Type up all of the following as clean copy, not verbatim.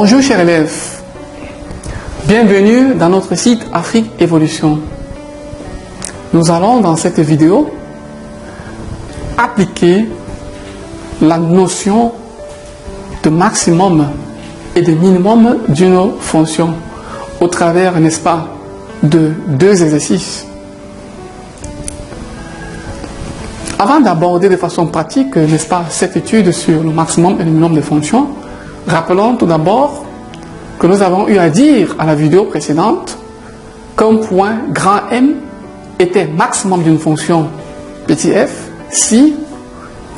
Bonjour chers élèves, bienvenue dans notre site Afrique Évolution. Nous allons dans cette vidéo appliquer la notion de maximum et de minimum d'une fonction au travers, n'est-ce pas, de deux exercices. Avant d'aborder de façon pratique, n'est-ce pas, cette étude sur le maximum et le minimum des fonctions, rappelons tout d'abord que nous avons eu à dire à la vidéo précédente qu'un point grand M était maximum d'une fonction petit f si,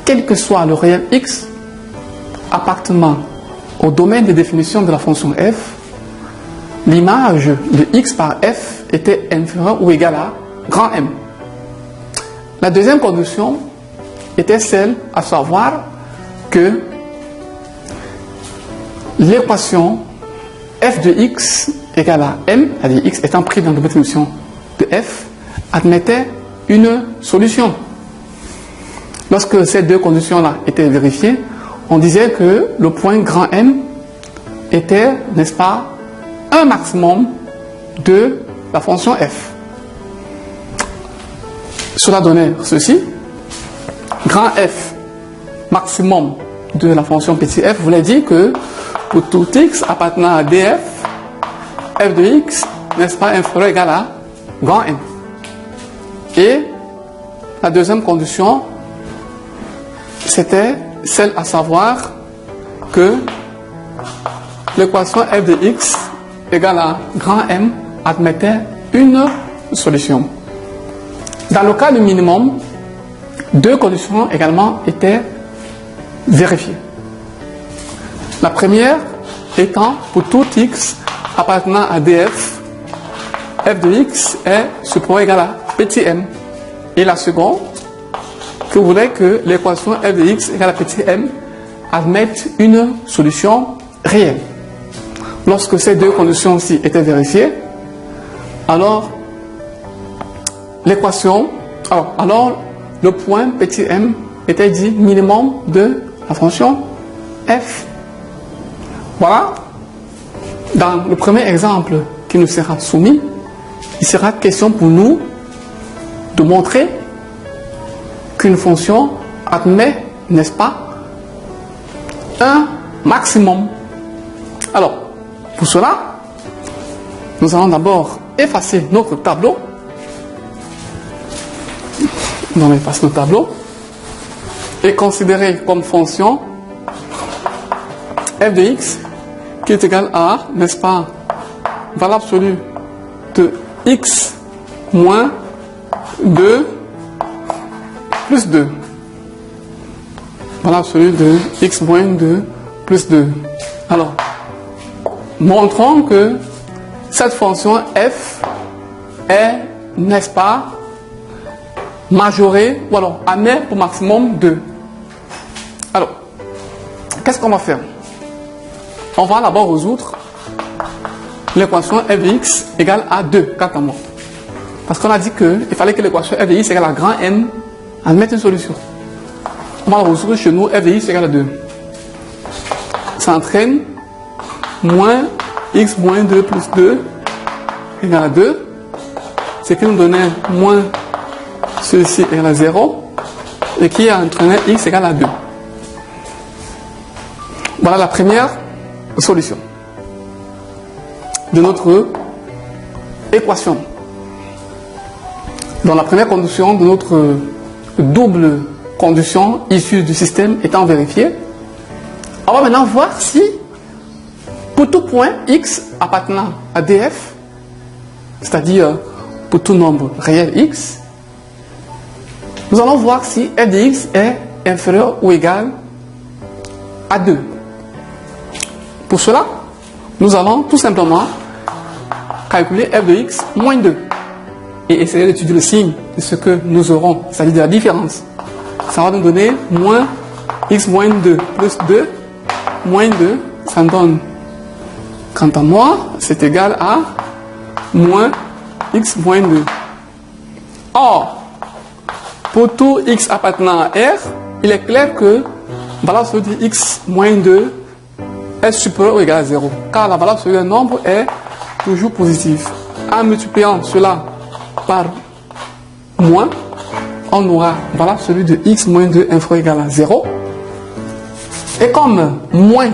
quel que soit le réel x appartenant au domaine de définition de la fonction f, l'image de x par f était inférieure ou égale à grand M. La deuxième condition était celle à savoir que l'équation f de x égale à m, c'est-à-dire x étant pris dans la définition de f, admettait une solution. Lorsque ces deux conditions-là étaient vérifiées, on disait que le point grand M était, n'est-ce pas, un maximum de la fonction f. Cela donnait ceci. Grand F maximum de la fonction petit f voulait dire que pour tout x appartenant à df, f de x, n'est-ce pas, inférieur ou égal à grand M. Et la deuxième condition, c'était celle à savoir que l'équation f de x égale à grand M admettait une solution. Dans le cas du minimum, deux conditions également étaient vérifiées. La première étant pour tout x appartenant à df, f de x est supérieur ou égal à petit m. Et la seconde, que voulait que l'équation f de x égale à petit m admette une solution réelle. Lorsque ces deux conditions-ci étaient vérifiées, alors l'équation, alors le point petit m était dit minimum de la fonction f. Voilà. Dans le premier exemple qui nous sera soumis, il sera question pour nous de montrer qu'une fonction admet, n'est-ce pas, un maximum. Alors, pour cela, nous allons d'abord effacer notre tableau. On efface notre tableau et considérer comme fonction f de x qui est égal à, n'est-ce pas, valeur absolue de x moins 2 plus 2. Valeur absolue de x moins 2 plus 2. Alors, montrons que cette fonction f est, n'est-ce pas, majorée, ou alors admet pour maximum 2. Alors, qu'est-ce qu'on va faire? On va d'abord résoudre l'équation f de x égale à 2, quant à moi. Parce qu'on a dit qu'il fallait que l'équation f de x égale à grand M admette une solution. On va résoudre chez nous f de x égale à 2. Ça entraîne moins x moins 2 plus 2 égale à 2. Ce qui nous donnait moins ceci égale à 0. Et qui a entraîné x égale à 2. Voilà la première solution de notre équation. Dans la première condition de notre double condition issue du système étant vérifiée, on va maintenant voir si pour tout point x appartenant à df, c'est-à-dire pour tout nombre réel x, nous allons voir si f de x est inférieur ou égal à 2. Pour cela, nous allons tout simplement calculer f de x moins 2 et essayer d'étudier le signe de ce que nous aurons, c'est-à-dire de la différence. Ça va nous donner moins x moins 2 plus 2 moins 2, ça me donne, quant à moi, c'est égal à moins x moins 2. Or, pour tout x appartenant à R, il est clair que valeur absolue de x moins 2 est supérieur ou égal à 0, car la valeur absolue d'un nombre est toujours positive. En multipliant cela par moins, on aura valeur absolue de x moins 2 inférieur ou égal à 0. Et comme moins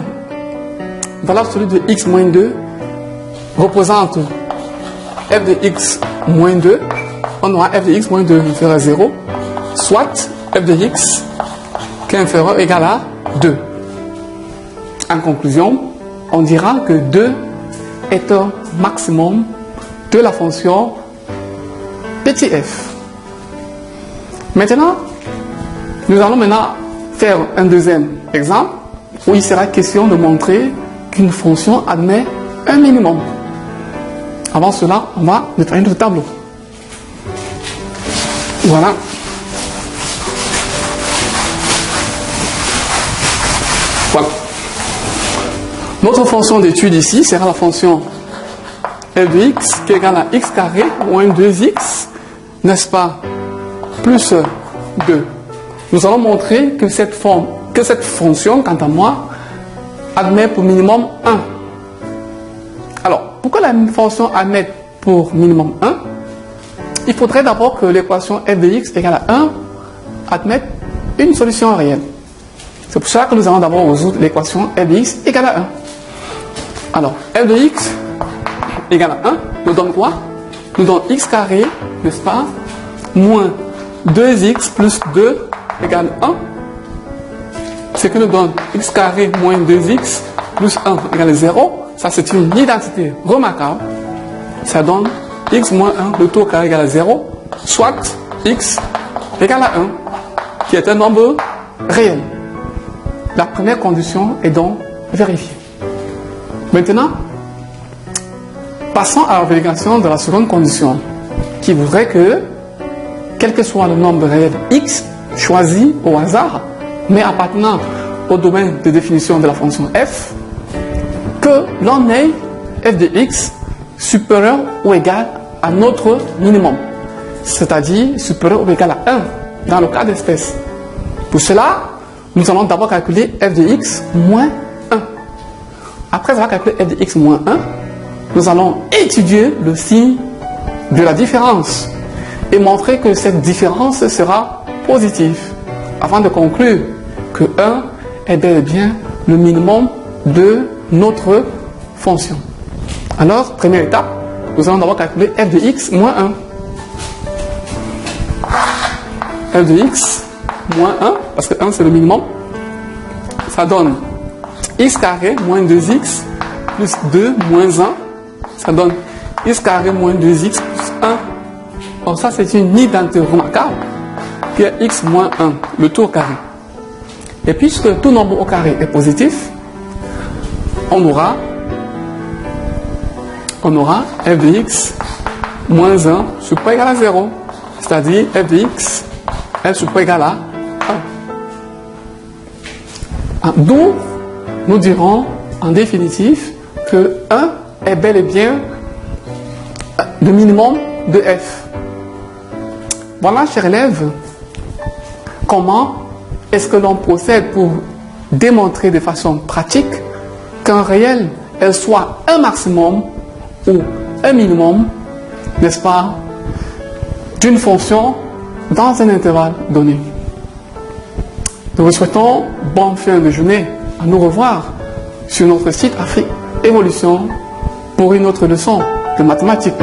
valeur absolue de x moins 2 représente f de x moins 2, on aura f de x moins 2 inférieur à 0, soit f de x qui est inférieur ou égal à 2. En conclusion, on dira que 2 est un maximum de la fonction petit f. Maintenant, nous allons faire un deuxième exemple où il sera question de montrer qu'une fonction admet un minimum. Avant cela, on va nettoyer notre tableau. Voilà. Voilà. Notre fonction d'étude ici sera la fonction f de x qui est égale à x carré moins 2x, n'est-ce pas, plus 2. Nous allons montrer que cette fonction, quant à moi, admet pour minimum 1. Alors, pourquoi la fonction admet pour minimum 1? Il faudrait d'abord que l'équation f de x égale à 1 admette une solution réelle. C'est pour ça que nous allons d'abord résoudre l'équation f de x égale à 1. Alors, f de x égale à 1 nous donne quoi? Nous donne x carré, n'est-ce pas, moins 2x plus 2 égale 1. Ce qui nous donne x carré moins 2x plus 1 égale 0. Ça, c'est une identité remarquable. Ça donne x moins 1, le tout au carré égale à 0, soit x égale à 1, qui est un nombre réel. La première condition est donc vérifiée. Maintenant, passons à la vérification de la seconde condition, qui voudrait que, quel que soit le nombre réel x, choisi au hasard, mais appartenant au domaine de définition de la fonction f, que l'on ait f de x supérieur ou égal à notre minimum, c'est-à-dire supérieur ou égal à 1 dans le cas d'espèce. Pour cela, nous allons d'abord calculer f de x moins 1. Après avoir calculé f de x moins 1, nous allons étudier le signe de la différence et montrer que cette différence sera positive afin de conclure que 1 est bel et bien le minimum de notre fonction. Alors, première étape, nous allons d'abord calculer f de x moins 1. f de x moins 1, parce que 1 c'est le minimum, ça donne x carré moins 2x plus 2 moins 1, ça donne x carré moins 2x plus 1. Alors ça c'est une identité remarquable qui est x moins 1, le tout au carré. Et puisque tout nombre au carré est positif, on aura f de x moins 1 supérieur égal à 0, c'est-à-dire f de x est supérieur égal à 1. D'où nous dirons en définitive que 1 est bel et bien le minimum de f. Voilà, chers élèves, comment est-ce que l'on procède pour démontrer de façon pratique qu'un réel est soit un maximum ou un minimum, n'est-ce pas, d'une fonction dans un intervalle donné. Nous vous souhaitons bonne fin de journée. À nous revoir sur notre site Afrique Évolution pour une autre leçon de mathématiques.